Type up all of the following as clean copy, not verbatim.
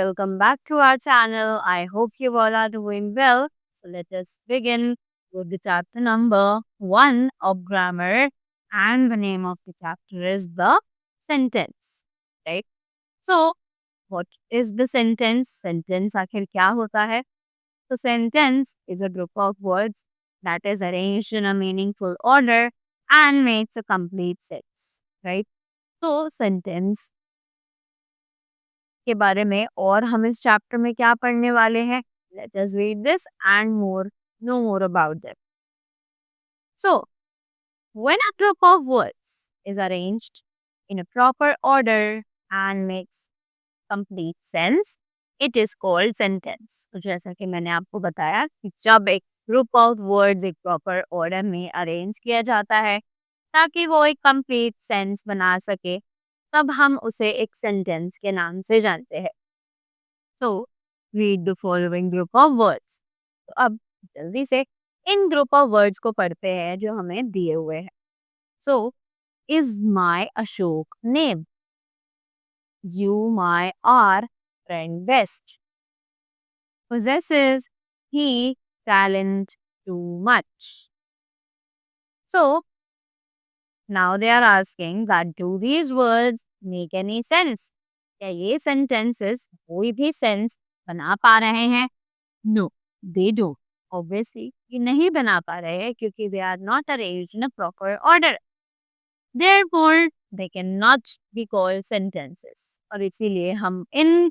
welcome back to our channel. I hope you all are doing well. So let us begin with the chapter number 1 of grammar, and the name of the chapter is the sentence, right? So what is the sentence? Sentence आखिर क्या होता है? So sentence is a group of words that is arranged in a meaningful order and makes a complete sense, right? So sentence के बारे में और हम इस चैप्टर में क्या पढ़ने वाले हैं? Let us read this and know more about them. So, when a group of words is arranged in a proper order and makes complete sense, it is called sentence. तो जैसा कि मैंने आपको बताया कि जब एक ग्रुप ऑफ वर्ड्स एक प्रॉपर ऑर्डर में अरेंज किया जाता है ताकि वो एक कंप्लीट सेंस बना सके, तब हम उसे एक सेंटेंस के नाम से जानते हैं. So, read the following group of words. तो अब जल्दी से इन ग्रुप ऑफ वर्ड्स को पढ़ते हैं जो हमें दिए हुए हैं. So, is my Ashok name? You my are friend best. Possesses he talent too much. So, now they are asking that do these words make any sense? क्या ये sentences कोई भी sense बना पा रहे हैं? No, they don't. Obviously, ये नहीं बना पा रहे हैं क्योंकि they are not arranged in a proper order. Therefore, they cannot be called sentences. और इसीलिए हम इन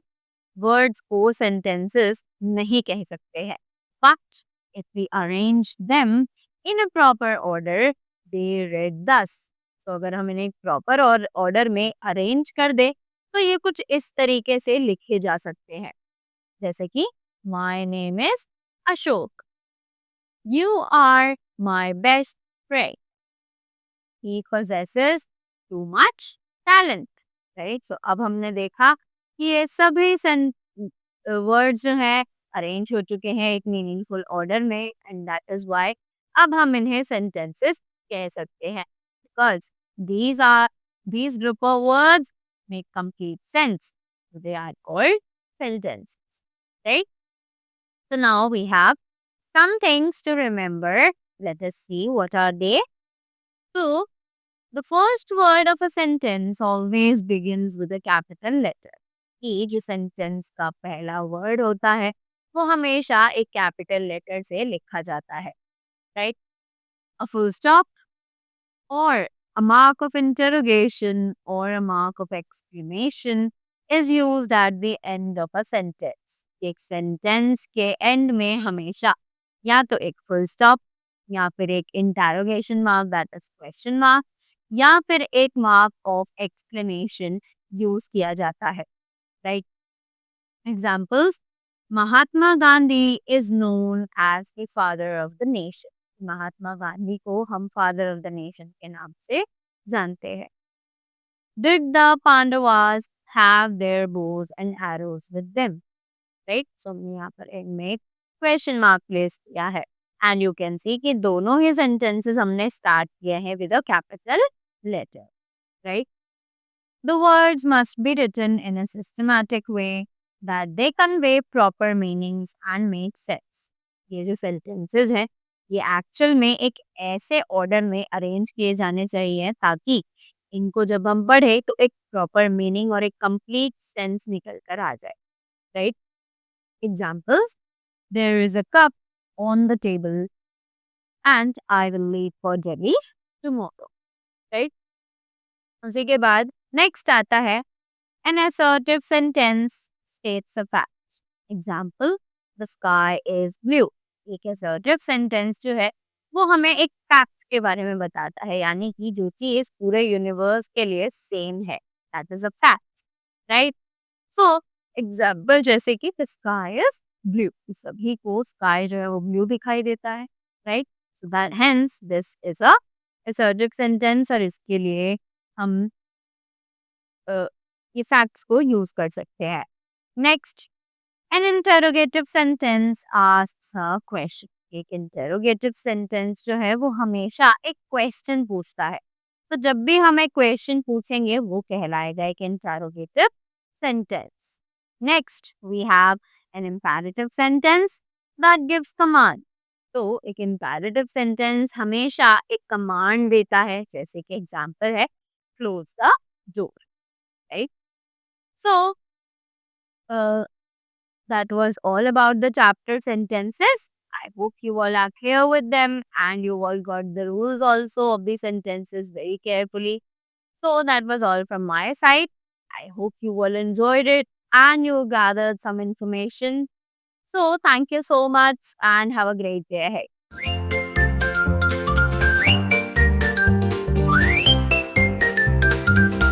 words को sentences नहीं कह सकते हैं. But if we arrange them in a proper order, they read thus. तो अगर हम इन्हें प्रॉपर और ऑर्डर में अरेंज कर दे तो ये कुछ इस तरीके से लिखे जा सकते हैं. जैसे कि My name is Ashok. You are my best friend. He possesses too much talent. Right? So अब हमने देखा कि ये सभी वर्ड्स जो हैं अरेंज हो चुके हैं एक मीनिंगफुल ऑर्डर में, एंड दैट इज व्हाई अब हम इन्हें सेंटेंसेस कह सकते हैं. Because these group of words make complete sense. So they are called sentences. Right? So now we have some things to remember. Let us see what are they. So the first word of a sentence always begins with a capital letter. कि जो sentence का पहला word होता है वो हमेशा एक capital letter से लिखा जाता है. Right? A full stop or a mark of interrogation or a mark of exclamation is used at the end of a sentence. एक सेंटेंस के एंड में हमेशा या तो एक फुल स्टॉप या फिर एक interrogation mark that is question mark या फिर एक मार्क ऑफ एक्सक्लेमेशन यूज किया जाता है. Right? Examples. Mahatma Gandhi is known as the father of the nation. Mahatma Gandhi को हम फादर ऑफ द नेशन के नाम से जानते हैं. Did the Pandavas have their bows and arrows with them? Right? So हमने यहाँ पर इनमें क्वेश्चन मार्क प्लेस किया है. एंड यू कैन सी कि दोनों ही सेंटेंसेस हमने स्टार्ट किए हैं with a capital letter. Right? The words must be written in a systematic way that they convey proper meanings and make sense. ये जो sentences हैं ये एक्चुअल में एक ऐसे ऑर्डर में अरेंज किए जाने चाहिए ताकि इनको जब हम पढ़े तो एक प्रॉपर मीनिंग और एक कंप्लीट सेंस निकल कर आ जाए. Right? Examples. There is a cup on the table and I will leave for Delhi tomorrow. Right? उसी के बाद नेक्स्ट आता है an assertive sentence states a fact. Example, the sky is blue. एक assertive sentence जो है वो हमें एक फैक्ट के बारे में बताता है, यानी कि जो चीज पूरे यूनिवर्स के लिए सेम है, that is a fact. Right? So example जैसे कि the sky is blue. सभी को स्काई जो है वो ब्लू दिखाई देता है. Right? So that hence this is a assertive sentence और इसके लिए हम ये फैक्ट्स को यूज कर सकते हैं. Next, an interrogative sentence asks a question. एक इंटरोगेटिव सेंटेंस जो है वो हमेशा एक क्वेश्चन पूछता है. तो जब भी हम एक क्वेश्चन पूछेंगे वो कहलाएगा एक interrogative sentence. Next, we have an imperative sentence that gives command. तो एक imperative sentence हमेशा एक command देता है, जैसे कि example है close the door, right? So, uh, that was all about the chapter sentences. I hope you all are clear with them and you all got the rules also of the sentences very carefully. So that was all from my side. I hope you all enjoyed it and you gathered some information. So thank you so much and have a great day ahead.